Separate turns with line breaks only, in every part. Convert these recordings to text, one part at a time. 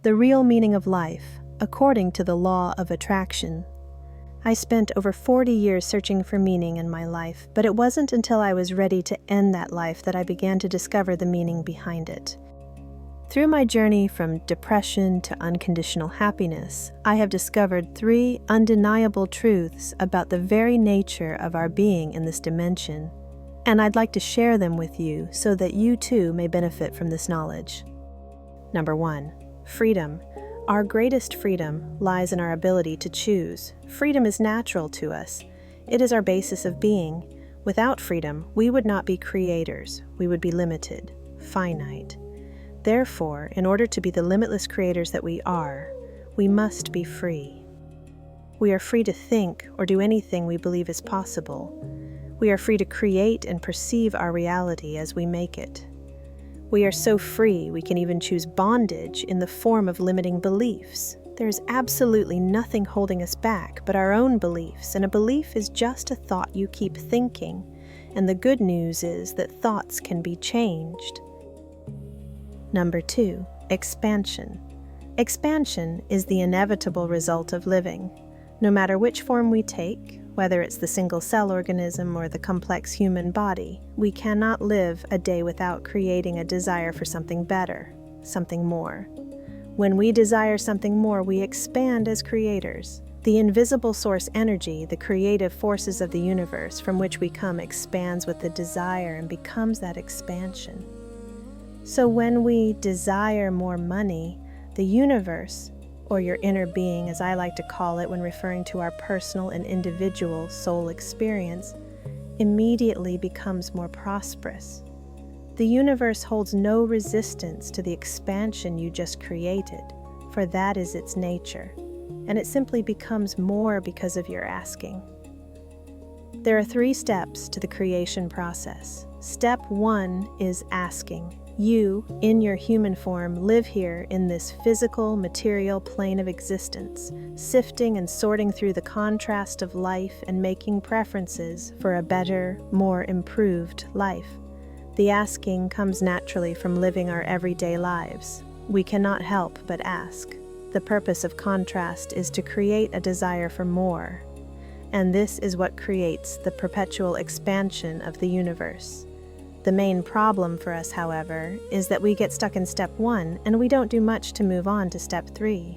the real meaning of life, according to the law of attraction. I spent over 40 years searching for meaning in my life, but it wasn't until I was ready to end that life that I began to discover the meaning behind it. Through my journey from depression to unconditional happiness, I have discovered 3 undeniable truths about the very nature of our being in this dimension, and I'd like to share them with you so that you too may benefit from this knowledge. Number 1. Freedom. Our greatest freedom lies in our ability to choose. Freedom is natural to us. It is our basis of being. Without freedom, we would not be creators. We would be limited, finite. Therefore, in order to be the limitless creators that we are, we must be free. We are free to think or do anything we believe is possible. We are free to create and perceive our reality as we make it. We are so free we can even choose bondage in the form of limiting beliefs. There is absolutely nothing holding us back but our own beliefs, and a belief is just a thought you keep thinking. And the good news is that thoughts can be changed. Number 2, expansion. Expansion is the inevitable result of living. No matter which form we take, whether it's the single-cell organism or the complex human body, we cannot live a day without creating a desire for something better, something more. When we desire something more, we expand as creators. The invisible source energy, the creative forces of the universe from which we come, expands with the desire and becomes that expansion. So when we desire more money, the universe, or your inner being, as I like to call it when referring to our personal and individual soul experience, immediately becomes more prosperous. The universe holds no resistance to the expansion you just created, for that is its nature, and it simply becomes more because of your asking. There are 3 steps to the creation process. Step 1 is asking. You, in your human form, live here in this physical, material plane of existence, sifting and sorting through the contrast of life and making preferences for a better, more improved life. The asking comes naturally from living our everyday lives. We cannot help but ask. The purpose of contrast is to create a desire for more, and this is what creates the perpetual expansion of the universe. The main problem for us, however, is that we get stuck in step 1 and we don't do much to move on to step 3.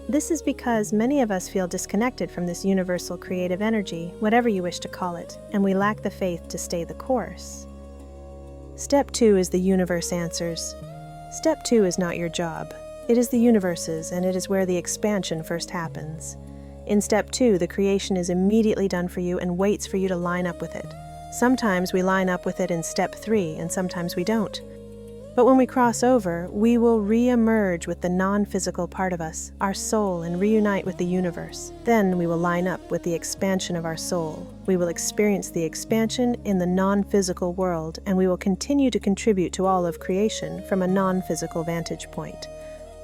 This is because many of us feel disconnected from this universal creative energy, whatever you wish to call it, and we lack the faith to stay the course. Step 2 is the universe answers. Step 2 is not your job. It is the universe's, and it is where the expansion first happens. In step 2, the creation is immediately done for you and waits for you to line up with it. Sometimes we line up with it in step 3, and sometimes we don't. But when we cross over, we will re-emerge with the non-physical part of us, our soul, and reunite with the universe. Then we will line up with the expansion of our soul. We will experience the expansion in the non-physical world, and we will continue to contribute to all of creation from a non-physical vantage point.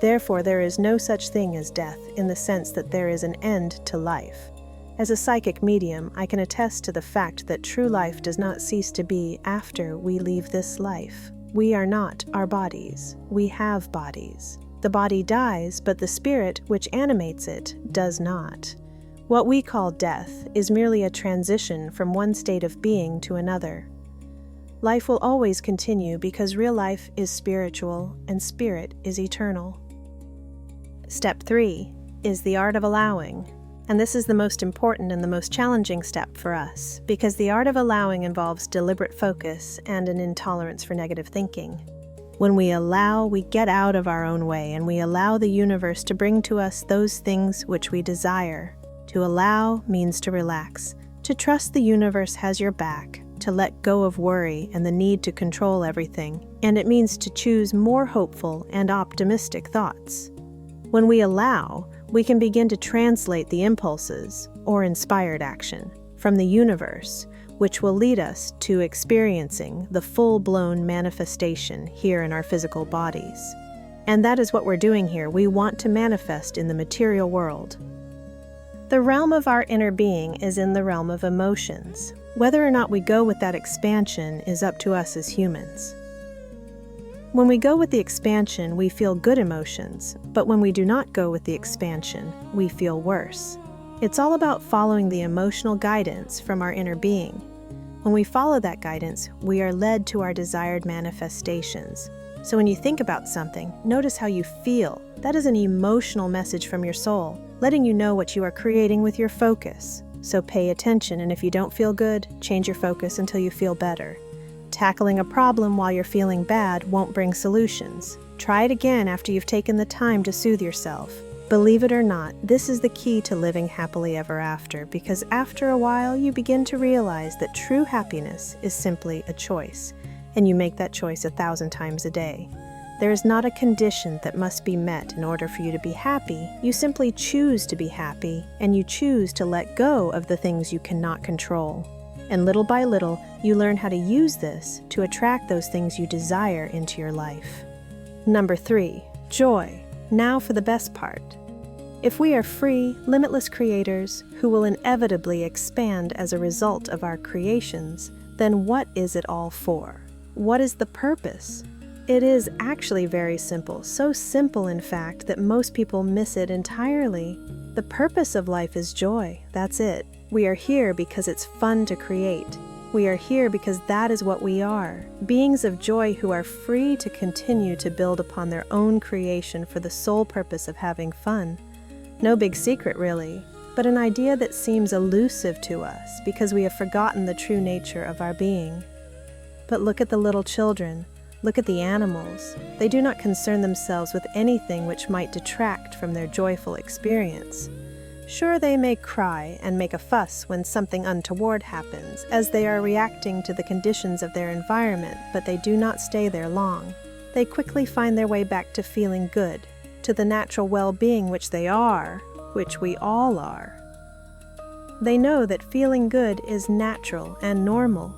Therefore, there is no such thing as death in the sense that there is an end to life. As a psychic medium, I can attest to the fact that true life does not cease to be after we leave this life. We are not our bodies. We have bodies. The body dies, but the spirit which animates it does not. What we call death is merely a transition from one state of being to another. Life will always continue because real life is spiritual and spirit is eternal. Step 3 is the art of allowing. And this is the most important and the most challenging step for us, because the art of allowing involves deliberate focus and an intolerance for negative thinking. When we allow, we get out of our own way, and we allow the universe to bring to us those things which we desire. To allow means to relax, to trust the universe has your back, to let go of worry and the need to control everything, and it means to choose more hopeful and optimistic thoughts. When we allow, we can begin to translate the impulses, or inspired action, from the universe, which will lead us to experiencing the full-blown manifestation here in our physical bodies. And that is what we're doing here. We want to manifest in the material world. The realm of our inner being is in the realm of emotions. Whether or not we go with that expansion is up to us as humans. When we go with the expansion, we feel good emotions, but when we do not go with the expansion, we feel worse. It's all about following the emotional guidance from our inner being. When we follow that guidance, we are led to our desired manifestations. So when you think about something, notice how you feel. That is an emotional message from your soul, letting you know what you are creating with your focus. So pay attention, and if you don't feel good, change your focus until you feel better. Tackling a problem while you're feeling bad won't bring solutions. Try it again after you've taken the time to soothe yourself. Believe it or not, this is the key to living happily ever after, because after a while you begin to realize that true happiness is simply a choice, and you make that choice 1,000 times a day. There is not a condition that must be met in order for you to be happy. You simply choose to be happy, and you choose to let go of the things you cannot control. And little by little, you learn how to use this to attract those things you desire into your life. Number 3, joy. Now for the best part. If we are free, limitless creators who will inevitably expand as a result of our creations, then what is it all for? What is the purpose? It is actually very simple, so simple in fact that most people miss it entirely. The purpose of life is joy, that's it. We are here because it's fun to create. We are here because that is what we are, beings of joy who are free to continue to build upon their own creation for the sole purpose of having fun. No big secret really, but an idea that seems elusive to us because we have forgotten the true nature of our being. But look at the little children, look at the animals. They do not concern themselves with anything which might detract from their joyful experience. Sure, they may cry and make a fuss when something untoward happens, as they are reacting to the conditions of their environment, but they do not stay there long. They quickly find their way back to feeling good, to the natural well-being which they are, which we all are. They know that feeling good is natural and normal.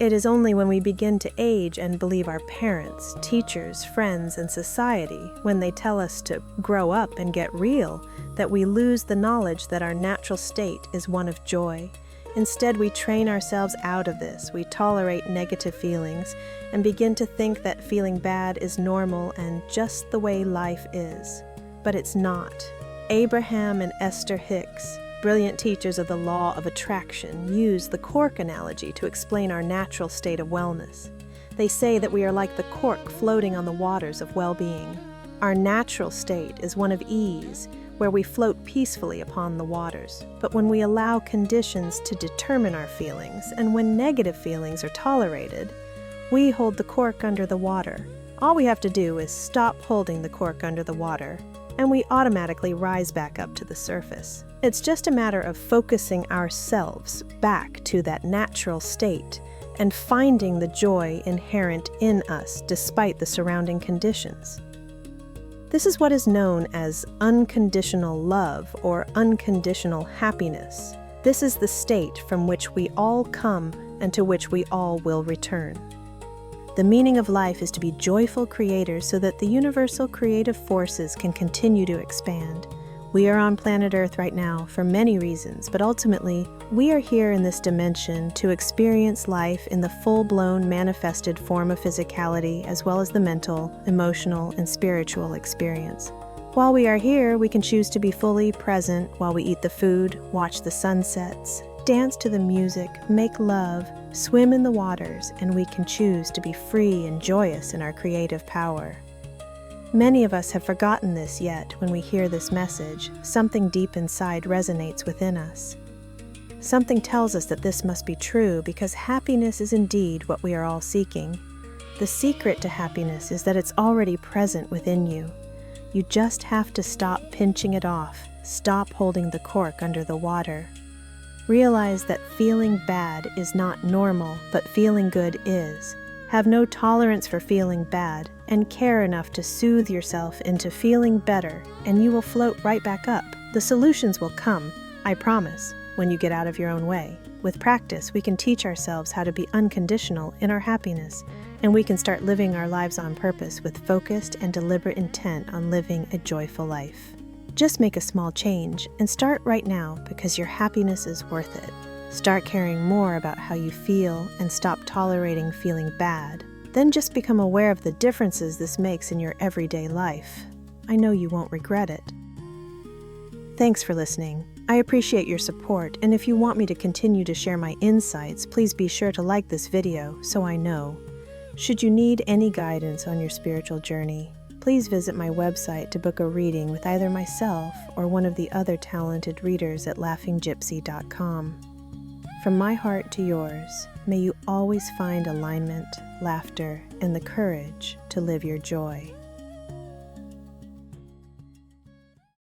It is only when we begin to age and believe our parents, teachers, friends, and society, when they tell us to grow up and get real, that we lose the knowledge that our natural state is one of joy. Instead, we train ourselves out of this. We tolerate negative feelings and begin to think that feeling bad is normal and just the way life is. But it's not. Abraham and Esther Hicks, brilliant teachers of the law of attraction, use the cork analogy to explain our natural state of wellness. They say that we are like the cork floating on the waters of well-being. Our natural state is one of ease, where we float peacefully upon the waters. But when we allow conditions to determine our feelings, and when negative feelings are tolerated, we hold the cork under the water. All we have to do is stop holding the cork under the water, and we automatically rise back up to the surface. It's just a matter of focusing ourselves back to that natural state and finding the joy inherent in us despite the surrounding conditions. This is what is known as unconditional love or unconditional happiness. This is the state from which we all come and to which we all will return. The meaning of life is to be joyful creators so that the universal creative forces can continue to expand. We are on planet Earth right now for many reasons, but ultimately, we are here in this dimension to experience life in the full-blown manifested form of physicality as well as the mental, emotional, and spiritual experience. While we are here, we can choose to be fully present while we eat the food, watch the sunsets, dance to the music, make love, swim in the waters, and we can choose to be free and joyous in our creative power. Many of us have forgotten this, yet when we hear this message, something deep inside resonates within us. Something tells us that this must be true because happiness is indeed what we are all seeking. The secret to happiness is that it's already present within you. You just have to stop pinching it off, stop holding the cork under the water. Realize that feeling bad is not normal, but feeling good is. Have no tolerance for feeling bad, and care enough to soothe yourself into feeling better, and you will float right back up. The solutions will come, I promise, when you get out of your own way. With practice, we can teach ourselves how to be unconditional in our happiness, and we can start living our lives on purpose with focused and deliberate intent on living a joyful life. Just make a small change, and start right now because your happiness is worth it. Start caring more about how you feel and stop tolerating feeling bad. Then just become aware of the differences this makes in your everyday life. I know you won't regret it. Thanks for listening. I appreciate your support, and if you want me to continue to share my insights, please be sure to like this video so I know. Should you need any guidance on your spiritual journey, please visit my website to book a reading with either myself or one of the other talented readers at laughinggypsy.com. From my heart to yours, may you always find alignment, laughter, and the courage to live your joy.